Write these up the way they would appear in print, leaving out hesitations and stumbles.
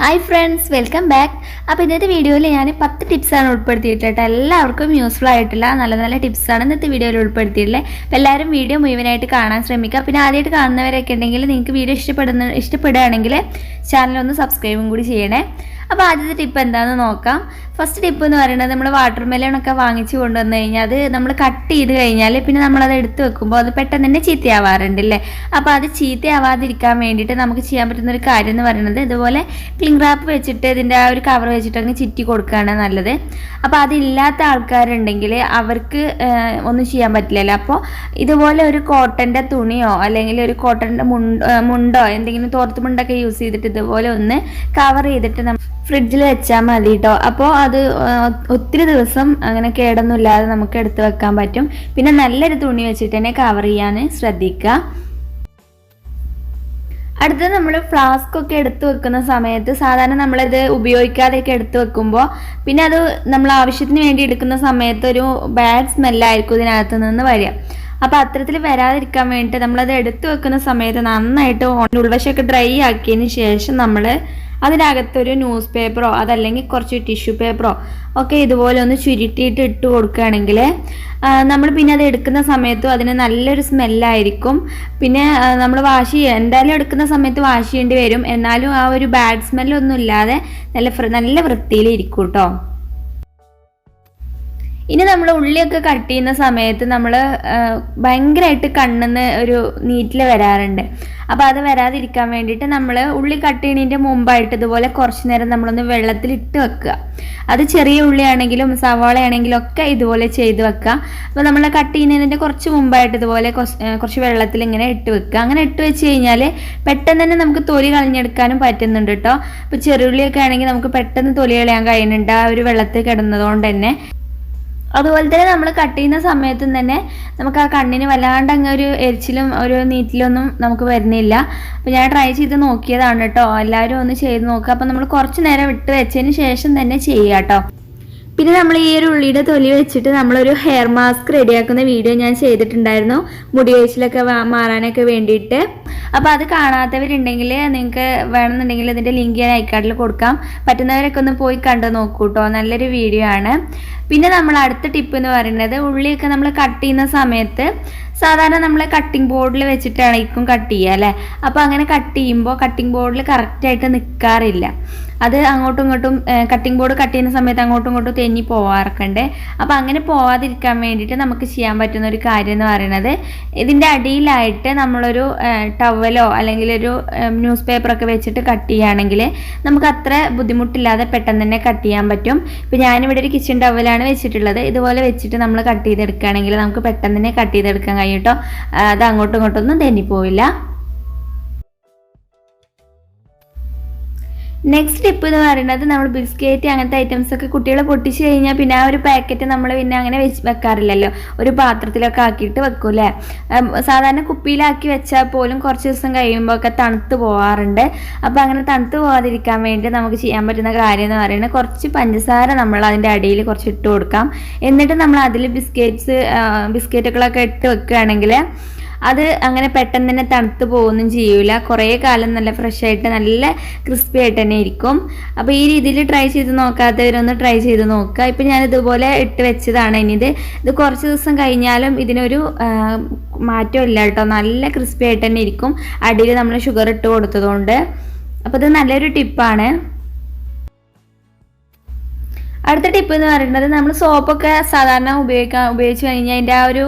Hi friends, welcome back. അപ്പോൾ ഇന്നത്തെ വീഡിയോയിൽ ഞാൻ 10 ടിപ്സാണ് ഉൾപ്പെടുത്തിയിട്ടുള്ളത്. എല്ലാവർക്കും യൂസ്ഫുൾ ആയിട്ടുള്ള നല്ല നല്ല ടിപ്സാണ് ഇന്നത്തെ വീഡിയോയിൽ ഉൾപ്പെടുത്തിയിട്ടുള്ളത്. അപ്പോൾ എല്ലാവരും വീഡിയോ മുഴുവനായിട്ട് കാണാൻ ശ്രമിക്കുക. പിന്നെ ആദ്യമായിട്ട് കാണുന്നവരൊക്കെ ഉണ്ടെങ്കിൽ നിങ്ങൾക്ക് വീഡിയോ ഇഷ്ടപ്പെടുകയാണെങ്കിൽ ചാനലൊന്ന് സബ്സ്ക്രൈബും കൂടി ചെയ്യണേ. അപ്പോൾ ആദ്യത്തെ ടിപ്പ് എന്താണെന്ന് നോക്കാം. ഫസ്റ്റ് ടിപ്പ് എന്ന് പറയുന്നത്, നമ്മൾ വാട്ടർ മെലണൊക്കെ വാങ്ങിച്ച് കൊണ്ടുവന്ന് കഴിഞ്ഞാൽ അത് നമ്മൾ കട്ട് ചെയ്ത് കഴിഞ്ഞാൽ പിന്നെ നമ്മളത് എടുത്ത് വെക്കുമ്പോൾ അത് പെട്ടെന്ന് തന്നെ ചീത്തയാവാറുണ്ടല്ലേ. അപ്പോൾ അത് ചീത്തയാവാതിരിക്കാൻ വേണ്ടിയിട്ട് നമുക്ക് ചെയ്യാൻ പറ്റുന്ന ഒരു കാര്യം എന്ന് പറയുന്നത്, ഇതുപോലെ ക്ലിംഗ് റാപ്പ് വെച്ചിട്ട് ഇതിൻ്റെ ആ ഒരു കവർ വെച്ചിട്ട് അങ്ങ് ചുറ്റി കൊടുക്കുകയാണ് നല്ലത്. അപ്പോൾ അതില്ലാത്ത ആൾക്കാരുണ്ടെങ്കിൽ അവർക്ക് ഒന്നും ചെയ്യാൻ പറ്റില്ലല്ലോ. അപ്പോൾ ഇതുപോലെ ഒരു കോട്ടൻ്റെ തുണിയോ അല്ലെങ്കിൽ ഒരു കോട്ടൻ്റെ മുണ്ടോ എന്തെങ്കിലും തോർത്ത് മുണ്ടൊക്കെ യൂസ് ചെയ്തിട്ട് ഇതുപോലെ ഒന്ന് കവർ ചെയ്തിട്ട് ഫ്രിഡ്ജിൽ വെച്ചാൽ മതി കേട്ടോ. അപ്പോൾ അത് ഒത്തിരി ദിവസം അങ്ങനെ കേടൊന്നും ഇല്ലാതെ നമുക്ക് എടുത്ത് വെക്കാൻ പറ്റും. പിന്നെ നല്ലൊരു തുണി വെച്ചിട്ട് തന്നെ കവർ ചെയ്യാൻ ശ്രദ്ധിക്കുക. അടുത്തത്, നമ്മൾ ഫ്ലാസ്ക് ഒക്കെ എടുത്ത് വെക്കുന്ന സമയത്ത് സാധാരണ നമ്മളിത് ഉപയോഗിക്കാതെയൊക്കെ എടുത്ത് വെക്കുമ്പോൾ പിന്നെ അത് നമ്മൾ ആവശ്യത്തിന് വേണ്ടി എടുക്കുന്ന സമയത്ത് ഒരു ബാഡ് സ്മെല്ലായിരിക്കും ഇതിനകത്ത് നിന്ന് വരിക. അപ്പോൾ അത്തരത്തിൽ വരാതിരിക്കാൻ വേണ്ടിയിട്ട് നമ്മളത് എടുത്ത് വെക്കുന്ന സമയത്ത് നന്നായിട്ട് ഉൾവശമൊക്കെ ഡ്രൈ ആക്കിയതിന് ശേഷം നമ്മൾ അതിനകത്തൊരു ന്യൂസ് പേപ്പറോ അതല്ലെങ്കിൽ കുറച്ച് ടിഷ്യൂ പേപ്പറോ ഒക്കെ ഇതുപോലെ ഒന്ന് ചുരുട്ടിയിട്ട് ഇട്ട് കൊടുക്കുകയാണെങ്കിൽ നമ്മൾ പിന്നെ അത് എടുക്കുന്ന സമയത്തും അതിന് നല്ലൊരു സ്മെല്ലായിരിക്കും. പിന്നെ നമ്മൾ എന്തായാലും എടുക്കുന്ന സമയത്ത് വാഷ് ചെയ്യേണ്ടി വരും. എന്നാലും ആ ഒരു ബാഡ് സ്മെല്ലൊന്നും ഇല്ലാതെ നല്ല വൃത്തിയിലിരിക്കും കേട്ടോ. ഇനി നമ്മൾ ഉള്ളിയൊക്കെ കട്ട് ചെയ്യുന്ന സമയത്ത് നമ്മൾ ഭയങ്കരമായിട്ട് കണ്ണിന്ന് ഒരു നീറ്റിൽ വരാറുണ്ട്. അപ്പോൾ അത് വരാതിരിക്കാൻ വേണ്ടിയിട്ട് നമ്മൾ ഉള്ളി കട്ട് ചെയ്യുന്നതിൻ്റെ മുമ്പായിട്ട് ഇതുപോലെ കുറച്ച് നേരം നമ്മളൊന്ന് വെള്ളത്തിലിട്ട് വെക്കുക. അത് ചെറിയ ഉള്ളിയാണെങ്കിലും സവാളയാണെങ്കിലും ഒക്കെ ഇതുപോലെ ചെയ്ത് വെക്കുക. അപ്പോൾ നമ്മൾ കട്ട് ചെയ്യുന്നതിൻ്റെ കുറച്ച് മുമ്പായിട്ട് ഇതുപോലെ കുറച്ച് വെള്ളത്തിൽ ഇങ്ങനെ ഇട്ട് വെക്കുക. അങ്ങനെ ഇട്ട് വെച്ച് കഴിഞ്ഞാൽ പെട്ടെന്ന് തന്നെ നമുക്ക് തൊലി കളഞ്ഞെടുക്കാനും പറ്റുന്നുണ്ട് കേട്ടോ. ഇപ്പോൾ ചെറുള്ളിയൊക്കെ ആണെങ്കിൽ നമുക്ക് പെട്ടെന്ന് തൊലി കളയാൻ കഴിയുന്നുണ്ട് ആ ഒരു വെള്ളത്തിൽ കിടന്നതുകൊണ്ട് തന്നെ. അതുപോലെ തന്നെ നമ്മൾ കട്ട് ചെയ്യുന്ന സമയത്തും തന്നെ നമുക്ക് ആ കണ്ണിന് വല്ലാണ്ട് അങ്ങ് ഒരു എരിച്ചിലും ഒരു നീറ്റിലൊന്നും നമുക്ക് വരുന്നില്ല. അപ്പോൾ ഞാൻ ട്രൈ ചെയ്ത് നോക്കിയതാണ് കേട്ടോ. എല്ലാവരും ഒന്ന് ചെയ്ത് നോക്കുക. അപ്പോൾ നമ്മൾ കുറച്ച് നേരം വിട്ട് വെച്ചതിന് ശേഷം തന്നെ ചെയ്യുക കേട്ടോ. പിന്നെ നമ്മൾ ഈ ഒരു ഉള്ളിയുടെ തൊലി വെച്ചിട്ട് നമ്മളൊരു ഹെയർ മാസ്ക് റെഡിയാക്കുന്ന വീഡിയോ ഞാൻ ചെയ്തിട്ടുണ്ടായിരുന്നു, മുടി കൊഴിച്ചിലൊക്കെ മാറാനൊക്കെ വേണ്ടിയിട്ട്. അപ്പോൾ അത് കാണാത്തവരുണ്ടെങ്കിൽ നിങ്ങൾക്ക് വേണമെന്നുണ്ടെങ്കിൽ ഇതിൻ്റെ ലിങ്ക് ഞാൻ ഐക്കാർഡിൽ കൊടുക്കാം. പറ്റുന്നവരൊക്കെ ഒന്ന് പോയി കണ്ടു നോക്കൂ കേട്ടോ. നല്ലൊരു വീഡിയോ ആണ്. പിന്നെ നമ്മൾ അടുത്ത ടിപ്പ് എന്ന് പറയുന്നത്, ഉള്ളിയൊക്കെ നമ്മൾ കട്ട് ചെയ്യുന്ന സമയത്ത് സാധാരണ നമ്മൾ കട്ടിംഗ് ബോർഡിൽ വെച്ചിട്ടായിരിക്കും കട്ട് ചെയ്യുക അല്ലേ. അപ്പോൾ അങ്ങനെ കട്ട് ചെയ്യുമ്പോൾ കട്ടിംഗ് ബോർഡിൽ കറക്റ്റായിട്ട് നിൽക്കാറില്ല. അത് അങ്ങോട്ടും ഇങ്ങോട്ടും കട്ടിംഗ് ബോർഡ് കട്ട് ചെയ്യുന്ന സമയത്ത് അങ്ങോട്ടും ഇങ്ങോട്ടും തെന്നി പോവാറൊക്കെ ഉണ്ട്. അപ്പോൾ അങ്ങനെ പോവാതിരിക്കാൻ വേണ്ടിയിട്ട് നമുക്ക് ചെയ്യാൻ പറ്റുന്ന ഒരു കാര്യം എന്ന് പറയുന്നത്, ഇതിൻ്റെ അടിയിലായിട്ട് നമ്മളൊരു ടവലോ അല്ലെങ്കിൽ ഒരു ന്യൂസ് പേപ്പറൊക്കെ വെച്ചിട്ട് കട്ട് ചെയ്യുകയാണെങ്കിൽ നമുക്ക് അത്ര ബുദ്ധിമുട്ടില്ലാതെ പെട്ടെന്ന് തന്നെ കട്ട് ചെയ്യാൻ പറ്റും. ഇപ്പോൾ ഞാനിവിടെ ഒരു കിച്ചൺ ടവലാണ് വെച്ചിട്ടുള്ളത്. ഇതുപോലെ വെച്ചിട്ട് നമ്മൾ കട്ട് ചെയ്തെടുക്കുകയാണെങ്കിൽ നമുക്ക് പെട്ടെന്ന് തന്നെ കട്ട് ചെയ്തെടുക്കാൻ കഴിയും കേട്ടോ. അത് അങ്ങോട്ടും ഇങ്ങോട്ടൊന്നും തെന്നിപ്പോവില്ല. നെക്സ്റ്റ് ടിപ്പ് എന്ന് പറയുന്നത്, നമ്മൾ ബിസ്ക്കറ്റ് അങ്ങനത്തെ ഐറ്റംസ് ഒക്കെ കുട്ടികളെ പൊട്ടിച്ച് കഴിഞ്ഞാൽ പിന്നെ ആ ഒരു പാക്കറ്റ് നമ്മൾ പിന്നെ അങ്ങനെ വെക്കാറില്ലല്ലോ, ഒരു പാത്രത്തിലൊക്കെ ആക്കിയിട്ട് വെക്കൂല്ലേ. സാധാരണ കുപ്പിയിലാക്കി വെച്ചാൽ പോലും കുറച്ച് ദിവസം കഴിയുമ്പോൾ ഒക്കെ തണുത്ത് പോകാറുണ്ട്. അപ്പോൾ അങ്ങനെ തണുത്ത് പോകാതിരിക്കാൻ വേണ്ടി നമുക്ക് ചെയ്യാൻ പറ്റുന്ന കാര്യം എന്ന് പറയുന്നത്, കുറച്ച് പഞ്ചസാര നമ്മൾ അതിൻ്റെ അടിയിൽ കുറച്ച് ഇട്ട് കൊടുക്കാം. എന്നിട്ട് നമ്മൾ അതിൽ ബിസ്ക്കറ്റുകളൊക്കെ ഇട്ട് വെക്കുകയാണെങ്കിൽ അത് അങ്ങനെ പെട്ടെന്ന് തന്നെ തണുത്ത് പോകുകയൊന്നും ചെയ്യൂല. കുറേ കാലം നല്ല ഫ്രഷ് ആയിട്ട് നല്ല ക്രിസ്പി ആയിട്ട് തന്നെ ഇരിക്കും. അപ്പോൾ ഈ രീതിയിൽ ട്രൈ ചെയ്ത് നോക്കാത്തവരൊന്ന് ട്രൈ ചെയ്ത് നോക്കുക. ഇപ്പം ഞാനിതുപോലെ ഇട്ട് വെച്ചതാണ്. ഇനി ഇത് കുറച്ച് ദിവസം കഴിഞ്ഞാലും ഇതിനൊരു മാറ്റമില്ല കേട്ടോ. നല്ല ക്രിസ്പി ആയിട്ട് തന്നെ ഇരിക്കും, അടിയിൽ നമ്മൾ ഷുഗർ ഇട്ട് കൊടുത്തതുകൊണ്ട്. അപ്പോൾ ഇത് നല്ലൊരു ടിപ്പാണ്. അടുത്ത ടിപ്പ് എന്ന് പറയുന്നത്, നമ്മൾ സോപ്പൊക്കെ സാധാരണ ഉപയോഗിച്ച് കഴിഞ്ഞാൽ അതിൻ്റെ ആ ഒരു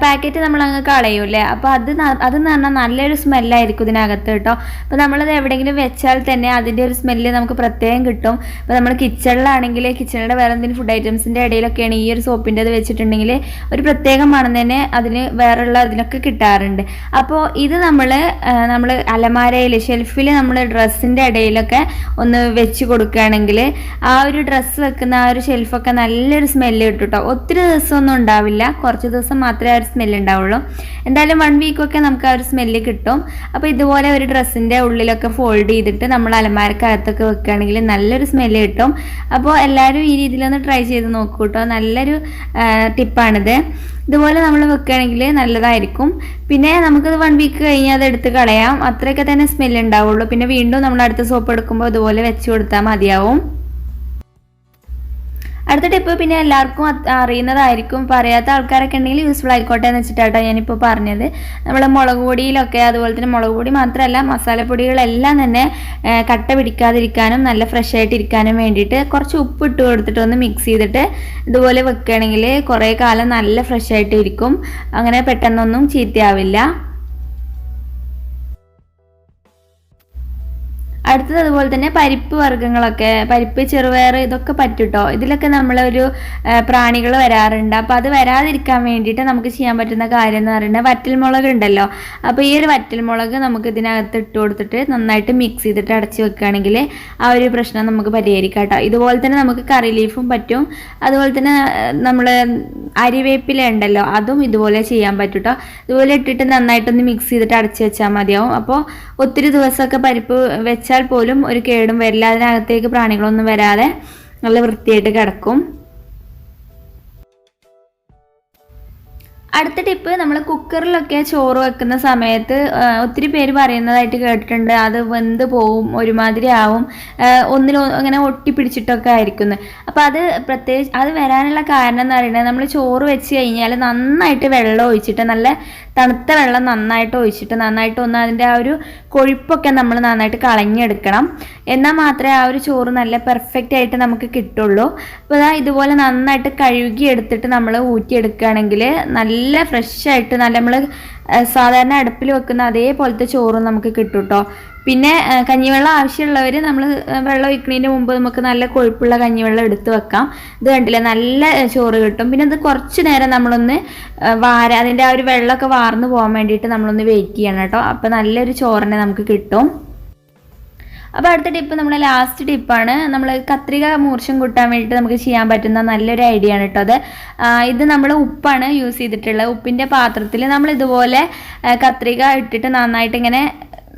പാക്കറ്റ് നമ്മൾ അങ്ങ് കളയൂല്ലേ. അപ്പോൾ അതെന്ന് പറഞ്ഞാൽ നല്ലൊരു സ്മെല്ലായിരിക്കും ഇതിനകത്ത് കേട്ടോ. അപ്പോൾ നമ്മളത് എവിടെയെങ്കിലും വെച്ചാൽ തന്നെ അതിൻ്റെ ഒരു സ്മെല്ല് നമുക്ക് പ്രത്യേകം കിട്ടും. അപ്പോൾ നമ്മൾ കിച്ചണിലാണെങ്കിൽ കിച്ചണിൻ്റെ വേറെ എന്തെങ്കിലും ഫുഡ് ഐറ്റംസിൻ്റെ ഇടയിലൊക്കെയാണ് ഈ ഒരു സോപ്പിൻ്റെ അത് വെച്ചിട്ടുണ്ടെങ്കിൽ ഒരു പ്രത്യേക മണം തന്നെ അതിന് വേറെയുള്ള അതിനൊക്കെ കിട്ടാറുണ്ട്. അപ്പോൾ ഇത് നമ്മൾ അലമാരയിൽ ഷെൽഫിൽ നമ്മൾ ഡ്രസ്സിൻ്റെ ഇടയിലൊക്കെ ഒന്ന് വെച്ച് കൊടുക്കുകയാണെങ്കിൽ ആ ഒരു ഡ്രസ്സ് വെക്കുന്ന ആ ഒരു ഷെൽഫൊക്കെ നല്ലൊരു സ്മെല്ല് കിട്ടും കേട്ടോ. ഒത്തിരി ദിവസമൊന്നും ഉണ്ടാവില്ല, കുറച്ച് ദിവസം മാത്രമേ ആ ഒരു സ്മെല്ല് ഉണ്ടാവുള്ളൂ. എന്തായാലും 1 വീക്കൊക്കെ നമുക്ക് ആ ഒരു സ്മെല്ല് കിട്ടും. അപ്പോൾ ഇതുപോലെ ഒരു ഡ്രസ്സിൻ്റെ ഉള്ളിലൊക്കെ ഫോൾഡ് ചെയ്തിട്ട് നമ്മൾ അലമാരക്കകത്തൊക്കെ വെക്കുകയാണെങ്കിൽ നല്ലൊരു സ്മെല്ല് കിട്ടും. അപ്പോൾ എല്ലാവരും ഈ രീതിയിലൊന്ന് ട്രൈ ചെയ്ത് നോക്കൂ കേട്ടോ. നല്ലൊരു ടിപ്പാണിത്. ഇതുപോലെ നമ്മൾ വെക്കുകയാണെങ്കിൽ നല്ലതായിരിക്കും. പിന്നെ നമുക്കത് 1 വീക്ക് കഴിഞ്ഞ് അത് എടുത്ത് കളയാം. അത്രയൊക്കെ തന്നെ സ്മെല്ല് ഉണ്ടാവുള്ളൂ. പിന്നെ വീണ്ടും നമ്മൾ അടുത്ത സോപ്പ് എടുക്കുമ്പോൾ ഇതുപോലെ വെച്ച് കൊടുത്താൽ മതിയാവും. അടുത്ത ടിപ്പ് പിന്നെ എല്ലാവർക്കും അറിയുന്നതായിരിക്കും, പറയാത്ത ആൾക്കാരൊക്കെ ഉണ്ടെങ്കിൽ യൂസ്ഫുൾ ആയിക്കോട്ടെ എന്ന് വെച്ചിട്ടാട്ടോ ഞാനിപ്പോൾ പറഞ്ഞത്. നമ്മൾ മുളക് പൊടിയിലൊക്കെ, അതുപോലെ തന്നെ മുളക് പൊടി മാത്രമല്ല മസാലപ്പൊടികളെല്ലാം തന്നെ കട്ട പിടിക്കാതിരിക്കാനും നല്ല ഫ്രഷ് ആയിട്ട് ഇരിക്കാനും വേണ്ടിയിട്ട് കുറച്ച് ഉപ്പ് ഇട്ട് കൊടുത്തിട്ട് ഒന്ന് മിക്സ് ചെയ്തിട്ട് ഇതുപോലെ വെക്കുകയാണെങ്കിൽ കുറേ കാലം നല്ല ഫ്രഷ് ആയിട്ട് ഇരിക്കും. അങ്ങനെ പെട്ടെന്നൊന്നും ചീത്തയാവില്ല. അടുത്തത് അതുപോലെ തന്നെ പരിപ്പ് വർഗ്ഗങ്ങളൊക്കെ, പരിപ്പ്, ചെറുപയർ, ഇതൊക്കെ പറ്റുട്ടോ. ഇതിലൊക്കെ നമ്മളൊരു പ്രാണികൾ വരാറുണ്ട്. അപ്പോൾ അത് വരാതിരിക്കാൻ വേണ്ടിയിട്ട് നമുക്ക് ചെയ്യാൻ പറ്റുന്ന കാര്യം എന്ന് പറയുന്നത് വറ്റൽമുളക് ഉണ്ടല്ലോ. അപ്പോൾ ഈ ഒരു വറ്റൽമുളക് നമുക്ക് ഇതിനകത്ത് ഇട്ട് കൊടുത്തിട്ട് നന്നായിട്ട് മിക്സ് ചെയ്തിട്ട് അടച്ച് വെക്കുകയാണെങ്കിൽ ആ ഒരു പ്രശ്നം നമുക്ക് പരിഹരിക്കാം കേട്ടോ. ഇതുപോലെ തന്നെ നമുക്ക് കറി ലീഫും പറ്റും. അതുപോലെ തന്നെ നമ്മൾ അരിവേപ്പില ഉണ്ടല്ലോ, അതും ഇതുപോലെ ചെയ്യാൻ പറ്റും കേട്ടോ. ഇതുപോലെ ഇട്ടിട്ട് നന്നായിട്ടൊന്ന് മിക്സ് ചെയ്തിട്ട് അടച്ച് വെച്ചാൽ മതിയാവും. അപ്പോൾ ഒത്തിരി ദിവസമൊക്കെ പരിപ്പ് വെച്ചാൽ പോലും ഒരു കേടും വരില്ല. അതിനകത്തേക്ക് പ്രാണികളൊന്നും വരാതെ നല്ല വൃത്തിയായിട്ട് കിടക്കും. അടുത്ത ടിപ്പ്, നമ്മൾ കുക്കറിലൊക്കെ ചോറ് വെക്കുന്ന സമയത്ത് ഒത്തിരി പേര് പറയുന്നതായിട്ട് കേട്ടിട്ടുണ്ട്, അത് വെന്ത് പോവും, ഒരുമാതിരി ആവും, അങ്ങനെ ഒട്ടിപ്പിടിച്ചിട്ടൊക്കെ ആയിരിക്കുന്നു. അപ്പോൾ അത് പ്രത്യേകിച്ച് അത് വരാനുള്ള കാരണം എന്ന് പറയുന്നത്, നമ്മൾ ചോറ് വെച്ച് കഴിഞ്ഞാൽ നന്നായിട്ട് വെള്ളം ഒഴിച്ചിട്ട്, നല്ല തണുത്ത വെള്ളം നന്നായിട്ട് ഒഴിച്ചിട്ട് നന്നായിട്ടൊന്ന് അതിൻ്റെ ആ ഒരു കൊഴുപ്പൊക്കെ നമ്മൾ നന്നായിട്ട് കളഞ്ഞെടുക്കണം. എന്നാൽ മാത്രമേ ആ ഒരു ചോറ് നല്ല പെർഫെക്റ്റ് ആയിട്ട് നമുക്ക് കിട്ടുള്ളൂ. അപ്പോൾ ഇതുപോലെ നന്നായിട്ട് കഴുകി എടുത്തിട്ട് നമ്മൾ ഊറ്റിയെടുക്കുകയാണെങ്കിൽ നല്ല ഫ്രഷ് ആയിട്ട് നല്ല നമ്മൾ സാധാരണ അടുപ്പിൽ വെക്കുന്ന അതേപോലത്തെ ചോറും നമുക്ക് കിട്ടും കേട്ടോ. പിന്നെ കഞ്ഞിവെള്ളം ആവശ്യമുള്ളവർ നമ്മൾ വെള്ളം ഒഴിക്കുന്നതിന് മുമ്പ് നമുക്ക് നല്ല കൊഴുപ്പുള്ള കഞ്ഞിവെള്ളം എടുത്ത് വെക്കാം. ഇത് കണ്ടില്ലേ, നല്ല ചോറ് കിട്ടും. പിന്നെ ഇത് കുറച്ച് നേരം നമ്മളൊന്ന് അതിൻ്റെ ആ ഒരു വെള്ളമൊക്കെ വാർന്നു പോകാൻ വേണ്ടിയിട്ട് നമ്മളൊന്ന് വെയിറ്റ് ചെയ്യണം കേട്ടോ. അപ്പോൾ നല്ലൊരു ചോറിനെ നമുക്ക് കിട്ടും. അപ്പോൾ അടുത്ത ടിപ്പ്, നമ്മുടെ ലാസ്റ്റ് ടിപ്പാണ്. നമ്മൾ കത്രിക മൂർച്ചം കൂട്ടാൻ വേണ്ടിയിട്ട് നമുക്ക് ചെയ്യാൻ പറ്റുന്ന നല്ലൊരു ഐഡിയ ആണ് കേട്ടോ അത്. ഇത് നമ്മൾ ഉപ്പാണ് യൂസ് ചെയ്തിട്ടുള്ളത്. ഉപ്പിൻ്റെ പാത്രത്തിൽ നമ്മൾ ഇതുപോലെ കത്രിക ഇട്ടിട്ട് നന്നായിട്ട് ഇങ്ങനെ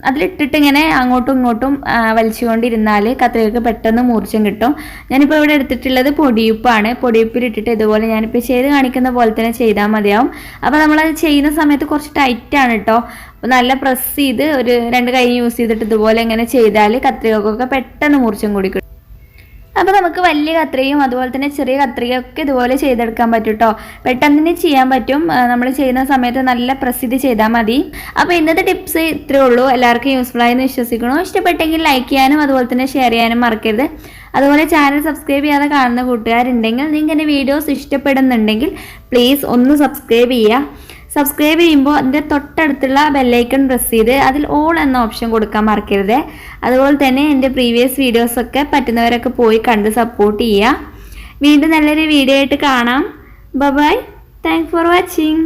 അതിലിട്ടിട്ട് ഇങ്ങനെ അങ്ങോട്ടും ഇങ്ങോട്ടും വലിച്ചുകൊണ്ടിരുന്നാൽ കത്രികക്ക് പെട്ടെന്ന് മൂർച്ചം കിട്ടും. ഞാനിപ്പോൾ ഇവിടെ എടുത്തിട്ടുള്ളത് പൊടിയുപ്പാണ്. പൊടിയുപ്പിലിട്ടിട്ട് ഇതുപോലെ ഞാനിപ്പോൾ ചെയ്ത് കാണിക്കുന്ന പോലെ തന്നെ ചെയ്താൽ മതിയാവും. അപ്പോൾ നമ്മളത് ചെയ്യുന്ന സമയത്ത് കുറച്ച് ടൈറ്റാണ് കേട്ടോ. അപ്പോൾ നല്ല പ്രസ് ചെയ്ത് ഒരു 2 കൈ യൂസ് ചെയ്തിട്ട് ഇതുപോലെ ഇങ്ങനെ ചെയ്താൽ കത്രികക്കൊക്കെ പെട്ടെന്ന് മൂർച്ചം കൂടി കിട്ടും. അപ്പോൾ നമുക്ക് വലിയ കത്രികയും അതുപോലെ തന്നെ ചെറിയ കത്രികയൊക്കെ ഇതുപോലെ ചെയ്തെടുക്കാൻ പറ്റും കേട്ടോ. പെട്ടെന്ന് തന്നെ ചെയ്യാൻ പറ്റും. നമ്മൾ ചെയ്യുന്ന സമയത്ത് നല്ല പ്രസിദ്ധി ചെയ്താൽ മതി. അപ്പോൾ ഇന്നത്തെ ടിപ്സ് ഇത്രയേ ഉള്ളൂ. എല്ലാവർക്കും യൂസ്ഫുൾ ആയെന്ന് വിശ്വസിക്കണോ. ഇഷ്ടപ്പെട്ടെങ്കിൽ ലൈക്ക് ചെയ്യാനും അതുപോലെ തന്നെ ഷെയർ ചെയ്യാനും മറക്കരുത്. അതുപോലെ ചാനൽ സബ്സ്ക്രൈബ് ചെയ്യാതെ കാണുന്ന കൂട്ടുകാരുണ്ടെങ്കിൽ, നിങ്ങൾക്ക് എൻ്റെ വീഡിയോസ് ഇഷ്ടപ്പെടുന്നുണ്ടെങ്കിൽ പ്ലീസ് ഒന്ന് സബ്സ്ക്രൈബ് ചെയ്യുക. സബ്സ്ക്രൈബ് ചെയ്യുമ്പോൾ അതിൻ്റെ തൊട്ടടുത്തുള്ള ബെല്ലൈക്കൺ പ്രസ് ചെയ്ത് അതിൽ ഓൾ എന്ന ഓപ്ഷൻ കൊടുക്കാൻ മറക്കരുത്. അതുപോലെ തന്നെ എൻ്റെ പ്രീവിയസ് വീഡിയോസൊക്കെ പറ്റുന്നവരൊക്കെ പോയി കണ്ട് സപ്പോർട്ട് ചെയ്യുക. വീണ്ടും നല്ലൊരു വീഡിയോ ആയിട്ട് കാണാം. ബൈ. Thanks for watching.